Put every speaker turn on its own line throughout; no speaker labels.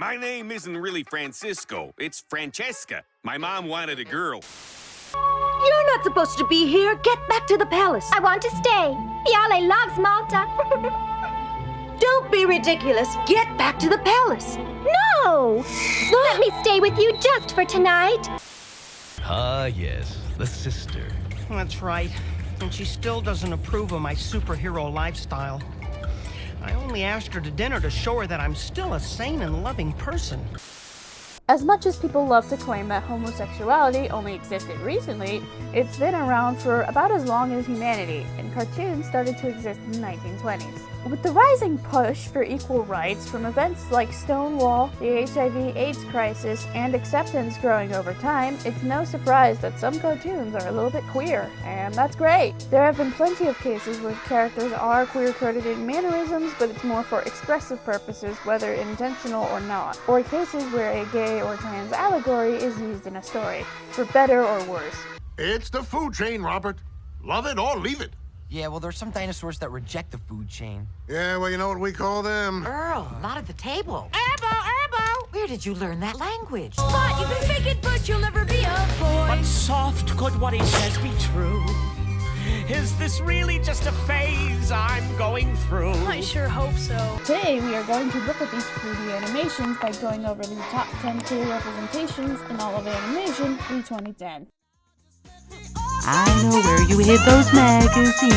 My name isn't really Francisco. It's Francesca. My mom wanted a girl.
You're not supposed to be here. Get back to the palace.
I want to stay. Viale loves Malta.
Don't be ridiculous. Get back to the palace.
No! Let me stay with you just for tonight.
Ah, yes, the sister.
That's right. And she still doesn't approve of my superhero lifestyle. I only asked her to dinner to show her that I'm still a sane and loving person.
As much as people love to claim that homosexuality only existed recently, it's been around for about as long as humanity, and cartoons started to exist in the 1920s. With the rising push for equal rights from events like Stonewall, the HIV/AIDS crisis, and acceptance growing over time, it's no surprise that some cartoons are a little bit queer, and that's great. There have been plenty of cases where characters are queer-coded in mannerisms, but it's more for expressive purposes, whether intentional or not, or cases where a gay or trans allegory is used in a story, for better or worse.
It's the food chain, Robert. Love it or leave it.
Yeah, well, there's some dinosaurs that reject the food chain.
Yeah, well, you know what we call them?
Earl, not at the table.
Erbo!
Where did you learn that language?
But you can fake it, but you'll never be a boy.
But soft, could what he says be true? Is this really just a phase I'm going through?
I sure hope so.
Today we are going to look at these 3D animations by going over the top 10 queer representations in all of animation through 2010.
I know where you hid those magazines.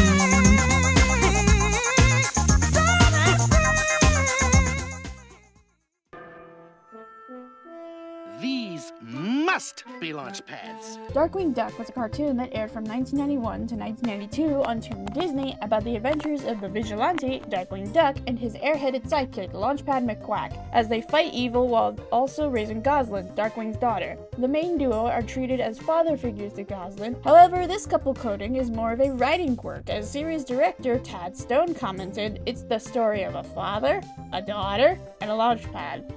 These must be launch pads.
Darkwing Duck was a cartoon that aired from 1991 to 1992 on Toon Disney about the adventures of the vigilante, Darkwing Duck, and his airheaded sidekick, Launchpad McQuack, as they fight evil while also raising Goslin, Darkwing's daughter. The main duo are treated as father figures to Goslin. However, this couple coding is more of a writing quirk, as series director Tad Stone commented, "It's the story of a father, a daughter, and a launchpad."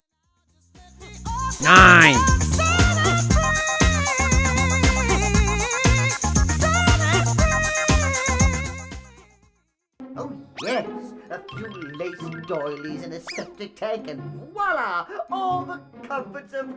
9.
Oh yes, a few lace doilies and a septic tank and voila! All the comforts of...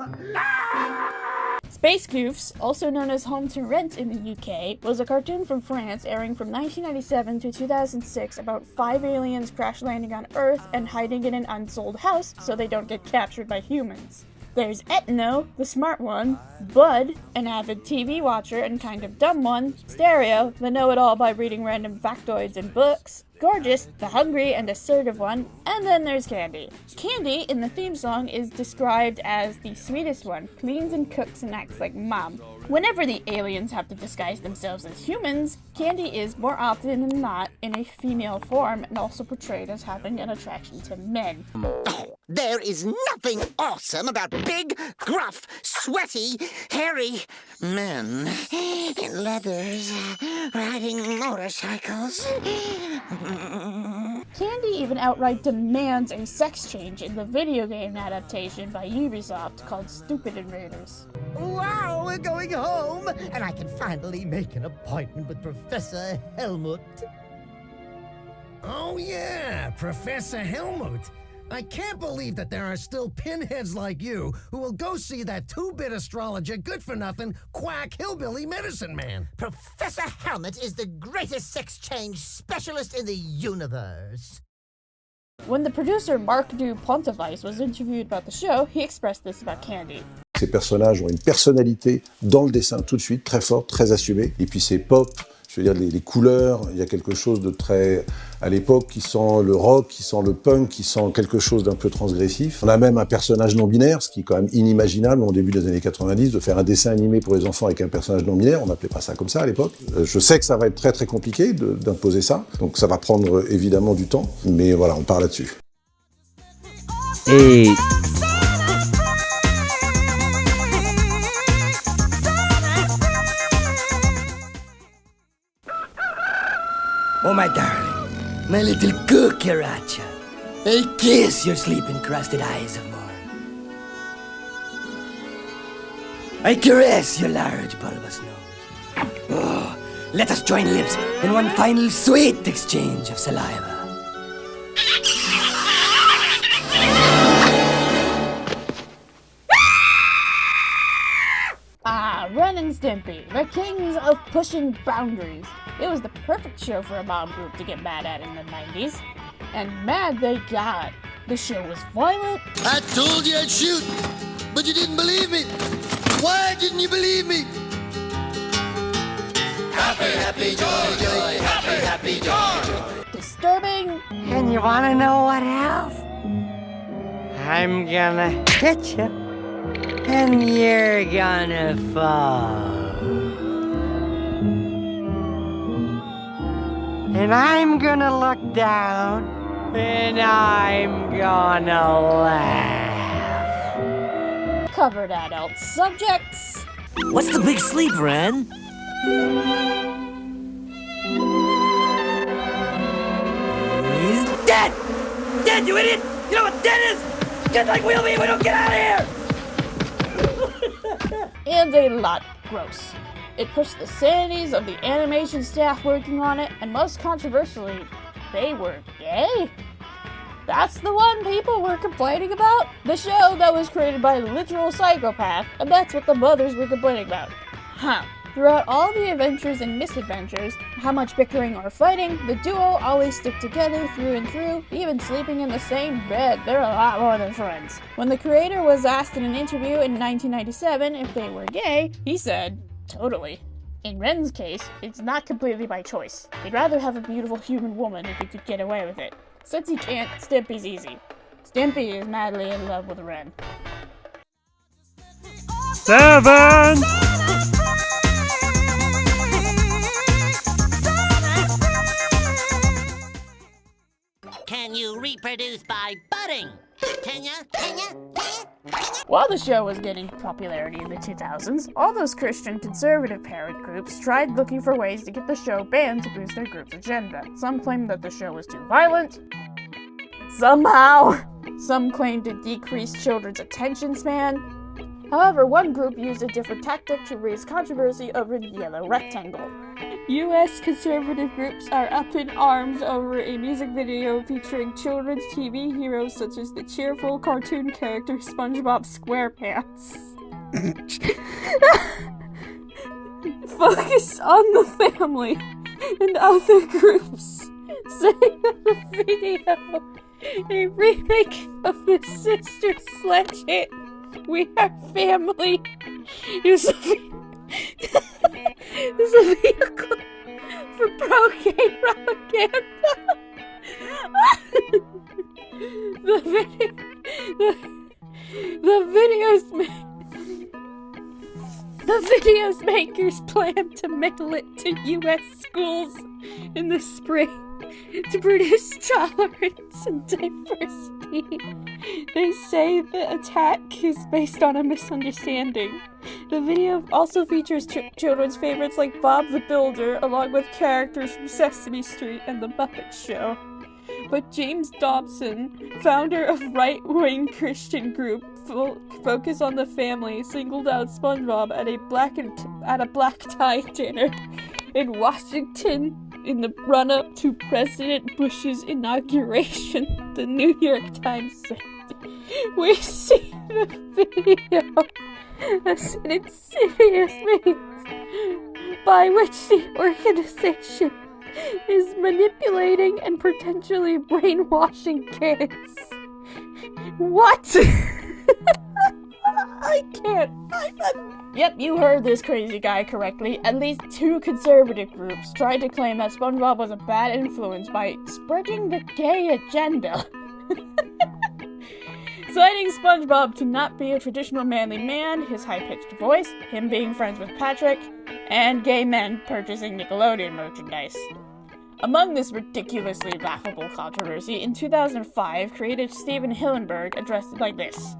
Space Goofs, also known as Home to Rent in the UK, was a cartoon from France airing from 1997 to 2006 about 5 aliens crash landing on Earth and hiding in an unsold house so they don't get captured by humans. There's Ethno, the smart one, Bud, an avid TV watcher and kind of dumb one, Stereo, the know-it-all by reading random factoids in books, Gorgeous, the hungry and assertive one, and then there's Candy. Candy, in the theme song, is described as the sweetest one, cleans and cooks and acts like mom. Whenever the aliens have to disguise themselves as humans, Candy is, more often than not, in a female form and also portrayed as having an attraction to men.
Oh, there is nothing awesome about big, gruff, sweaty, hairy men in leathers riding motorcycles.
Candy even outright demands a sex change in the video game adaptation by Ubisoft called Stupid Invaders.
Wow, we're going home! And I can finally make an appointment with Professor Helmut.
Oh yeah, Professor Helmut. I can't believe that there are still pinheads like you who will go see that two-bit astrologer, good-for-nothing, quack hillbilly medicine man.
Professor Helmut is the greatest sex change specialist in the universe.
When the producer Marc Du Pontevice was interviewed about the show, he expressed this about Candy.
Ces personnages ont une personnalité dans le dessin tout de suite, très forte, très assumée. Et puis c'est pop, je veux dire les couleurs, il y a quelque chose de très, à l'époque, qui sent le rock, qui sent le punk, qui sent quelque chose d'un peu transgressif. On a même un personnage non-binaire, ce qui est quand même inimaginable au début des années 90, de faire un dessin animé pour les enfants avec un personnage non-binaire. On n'appelait pas ça comme ça à l'époque. Je sais que ça va être très très compliqué d'imposer ça, donc ça va prendre évidemment du temps, mais voilà, on part là-dessus.
Et...
Oh, my darling, my little cucaracha, I kiss your sleep-encrusted eyes of morn. I caress your large bulbous nose. Oh, let us join lips in one final sweet exchange of saliva.
Ren and Stimpy, the kings of pushing boundaries. It was the perfect show for a mom group to get mad at in the 90s. And mad they got. The show was violent.
I told you I'd shoot, but you didn't believe me. Why didn't you believe me? Happy, happy, joy, joy, happy, happy, joy, joy.
Disturbing.
And you wanna know what else? I'm gonna hit you, and you're gonna fall. And I'm gonna look down, and I'm gonna laugh.
Covered adult subjects.
What's the big sleep, Ren?
He's dead! Dead, you idiot! You know what dead is? Dead like we'll be if we don't get out of here!
And a lot gross. It pushed the sanities of the animation staff working on it, and most controversially, they were gay. That's the one people were complaining about? The show that was created by a literal psychopath, and that's what the mothers were complaining about. Huh. Throughout all the adventures and misadventures, how much bickering or fighting, the duo always stick together through and through, even sleeping in the same bed. They're a lot more than friends. When the creator was asked in an interview in 1997 if they were gay, he said, "Totally. In Ren's case, it's not completely by choice. He'd rather have a beautiful human woman if he could get away with it. Since he can't, Stimpy's easy. Stimpy is madly in love with Ren."
7!
Can you reproduce by budding? Can ya? Can ya?
While the show was getting popularity in the 2000s, all those Christian conservative parent groups tried looking for ways to get the show banned to boost their group's agenda. Some claimed that the show was too violent. Some claimed to decrease children's attention span. However, one group used a different tactic to raise controversy over the yellow rectangle. U.S. conservative groups are up in arms over a music video featuring children's TV heroes such as the cheerful cartoon character SpongeBob SquarePants. Focus on the family, and other groups saying that the video, a remake of the Sister Sledge hit We Are Family, is a vehicle for pro-gay propaganda. The video's makers plan to mail it to U.S. schools in the spring to produce tolerance and diversity. They say the attack is based on a misunderstanding. The video also features children's favorites like Bob the Builder, along with characters from Sesame Street and The Muppet Show. But James Dobson, founder of right-wing Christian group Focus on the Family, singled out SpongeBob at a black tie dinner in Washington in the run-up to President Bush's inauguration. The New York Times said, "We see the video as an insidious means by which the organization is manipulating and potentially brainwashing kids." What? I can't. Yep, you heard this crazy guy correctly. At least 2 conservative groups tried to claim that SpongeBob was a bad influence by spreading the gay agenda. Citing SpongeBob to not be a traditional manly man, his high-pitched voice, him being friends with Patrick, and gay men purchasing Nickelodeon merchandise. Among this ridiculously laughable controversy, in 2005, creator Steven Hillenburg addressed it like this: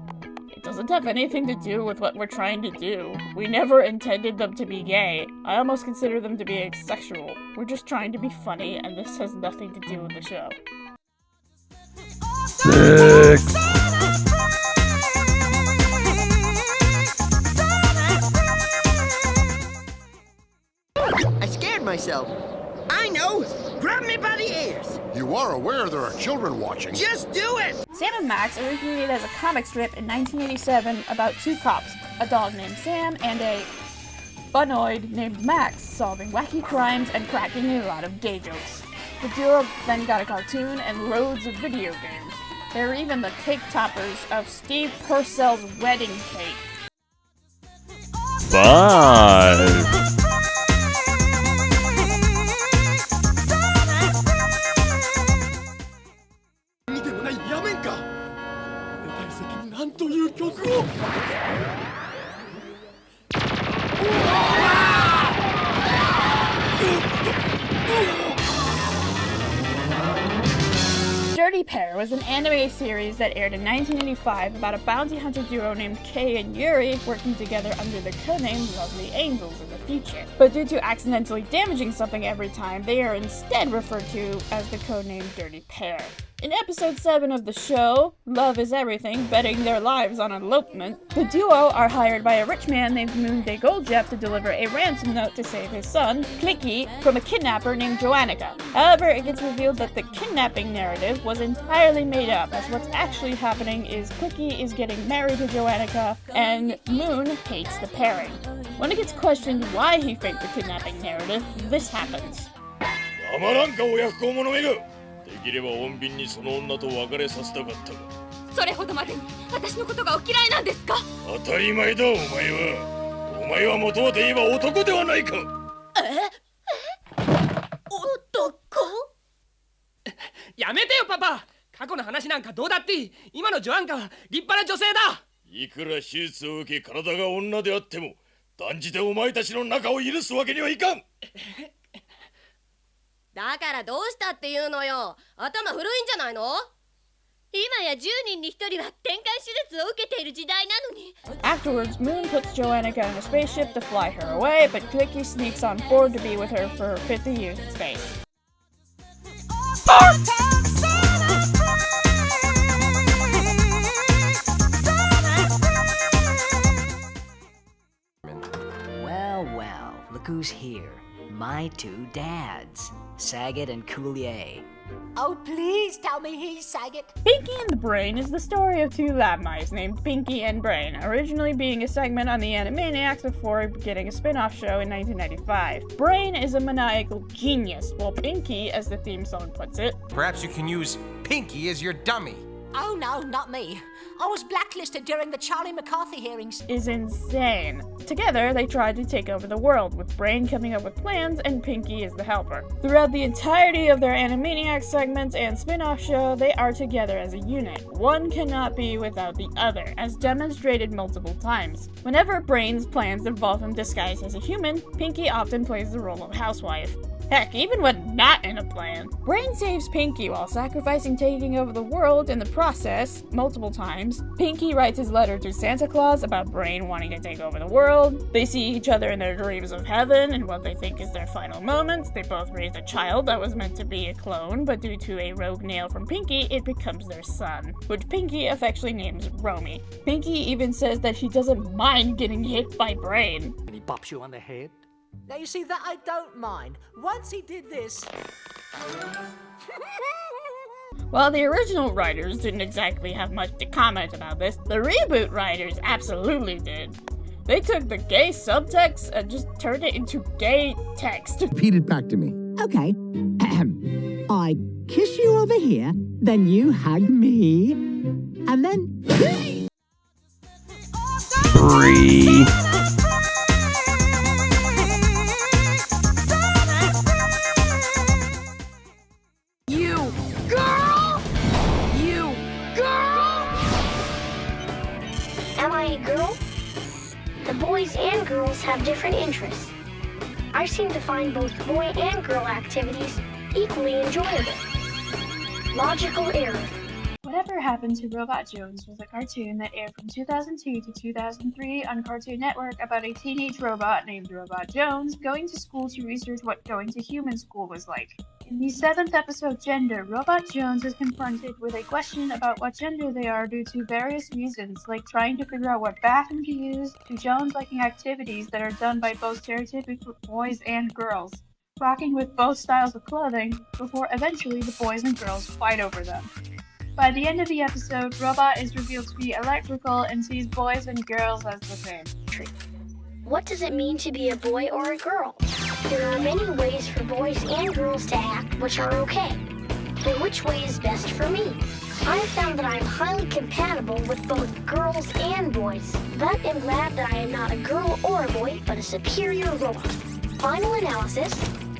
"It doesn't have anything to do with what we're trying to do. We never intended them to be gay. I almost consider them to be asexual. We're just trying to be funny, and this has nothing to do with the show."
6.
I scared myself. I know! Grab me by the ears!
You are aware there are children watching.
Just do it!
Sam and Max originated as a comic strip in 1987 about 2 cops, a dog named Sam and a funoid named Max, solving wacky crimes and cracking a lot of gay jokes. The duo then got a cartoon and loads of video games. They're even the cake toppers of Steve Purcell's wedding cake.
5.
Dirty Pear was an anime series that aired in 1985 about a bounty hunter duo named Kei and Yuri working together under the codename Lovely Angels in the future. But due to accidentally damaging something every time, they are instead referred to as the codename Dirty Pear. In episode 7 of the show, Love is Everything, betting their lives on elopement, the duo are hired by a rich man named Moonday Goldjep to deliver a ransom note to save his son, Clicky, from a kidnapper named Joannica. However, it gets revealed that the kidnapping narrative was entirely made up, as what's actually happening is Clicky is getting married to Joannica, and Moon hates the pairing. When it gets questioned why he faked the kidnapping narrative, this happens.
できれば穏便にその女と別れさせたかったが
それほどまでに私のことがお嫌いなんですか
当たり前だお前は元はといえば男ではないか
男
やめてよパパ過去の話なんかどうだっていい今のジョアンカは立派な女性だ
いくら手術を受け体が女であっても断じてお前たちの仲を許すわけにはいかん
だからどうしたっていうのよ頭古いんじゃないの今や10人に1人は転換手術を受けている時代なのに
Afterwards, Moon puts Joannica in a spaceship to fly her away, but Clicky sneaks on board to be with her for 50 years in space.
Well, look who's here. My two dads, Saget and Coulier.
Oh, please tell me he's Saget.
Pinky and the Brain is the story of two lab mice named Pinky and Brain, originally being a segment on the Animaniacs before getting a spin-off show in 1995. Brain is a maniacal genius, while Pinky, as the theme song puts it,
perhaps you can use Pinky as your dummy.
Oh no, not me. I was blacklisted during the Charlie McCarthy hearings.
Is insane. Together, they tried to take over the world, with Brain coming up with plans and Pinky is the helper. Throughout the entirety of their Animaniacs segments and spin-off show, they are together as a unit. One cannot be without the other, as demonstrated multiple times. Whenever Brain's plans involve him disguised as a human, Pinky often plays the role of housewife. Heck, even when not in a plan. Brain saves Pinky while sacrificing taking over the world in the process, multiple times. Pinky writes his letter to Santa Claus about Brain wanting to take over the world. They see each other in their dreams of heaven and what they think is their final moments. They both raised a child that was meant to be a clone, but due to a rogue nail from Pinky, it becomes their son, which Pinky affectionately names Romy. Pinky even says that she doesn't mind getting hit by Brain.
And he bops you on the head?
Now you see that I don't mind. Once he did this...
While the original writers didn't exactly have much to comment about this, the reboot writers absolutely did. They took the gay subtext and just turned it into gay text.
Repeat it back to me. Okay. I kiss you over here, then you hug me, and then...
3.
Boys and girls have different interests. I seem to find both boy and girl activities equally enjoyable. Logical error.
Whatever Happened to Robot Jones was a cartoon that aired from 2002 to 2003 on Cartoon Network about a teenage robot named Robot Jones going to school to research what going to human school was like. In the 7th episode, Gender, Robot Jones is confronted with a question about what gender they are due to various reasons, like trying to figure out what bathroom to use, to Jones liking activities that are done by both stereotypical boys and girls, rocking with both styles of clothing, before eventually the boys and girls fight over them. By the end of the episode, Robot is revealed to be electrical and sees boys and girls as the same.
What does it mean to be a boy or a girl? There are many ways for boys and girls to act which are okay. But which way is best for me? I've found that I am highly compatible with both girls and boys, but am glad that I am not a girl or a boy, but a superior robot. Final analysis,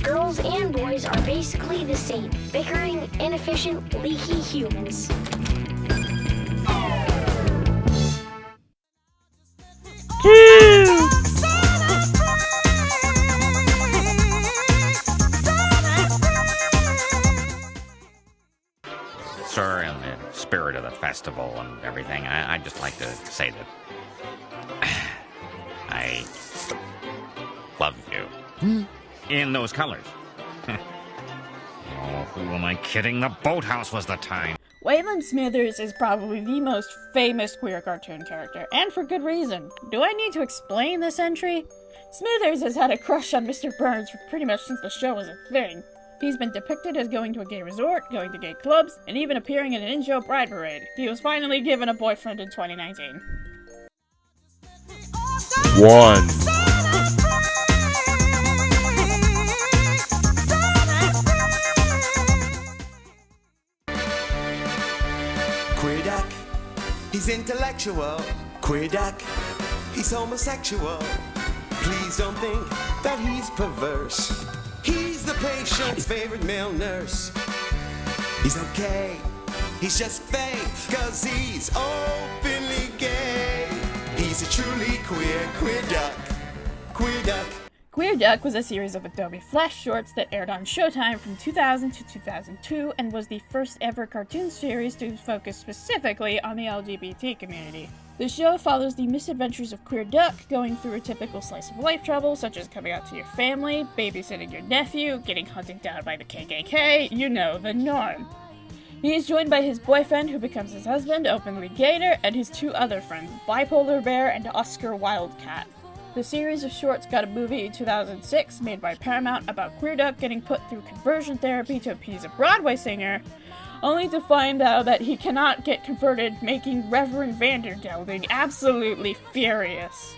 girls and boys are basically the same, bickering, inefficient, leaky humans.
Sir, in the spirit of the festival and everything, I'd just like to say that I love you. In those colors. Oh, who am I kidding? The boathouse was the time.
Wally Smithers is probably the most famous queer cartoon character, and for good reason. Do I need to explain this entry? Smithers has had a crush on Mr. Burns for pretty much since the show was a thing. He's been depicted as going to a gay resort, going to gay clubs, and even appearing in an in-show pride parade. He was finally given a boyfriend in 2019.
1.
Queer Duck, he's intellectual. Queer Duck, he's homosexual. Please don't think that he's perverse. He's the patient's favorite male nurse. He's okay, he's just fake, 'cause he's openly gay. He's a truly queer duck. Queer Duck.
Queer Duck was a series of Adobe Flash shorts that aired on Showtime from 2000 to 2002 and was the first ever cartoon series to focus specifically on the LGBT community. The show follows the misadventures of Queer Duck, going through a typical slice of life trouble such as coming out to your family, babysitting your nephew, getting hunted down by the KKK, you know, the norm. He is joined by his boyfriend, who becomes his husband, openly gayer, and his two other friends, Bipolar Bear and Oscar Wildcat. The series of shorts got a movie in 2006 made by Paramount about Queer Duck getting put through conversion therapy to appease a Broadway singer, only to find out that he cannot get converted, making Reverend Vandergelding absolutely furious.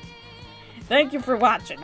Thank you for watching.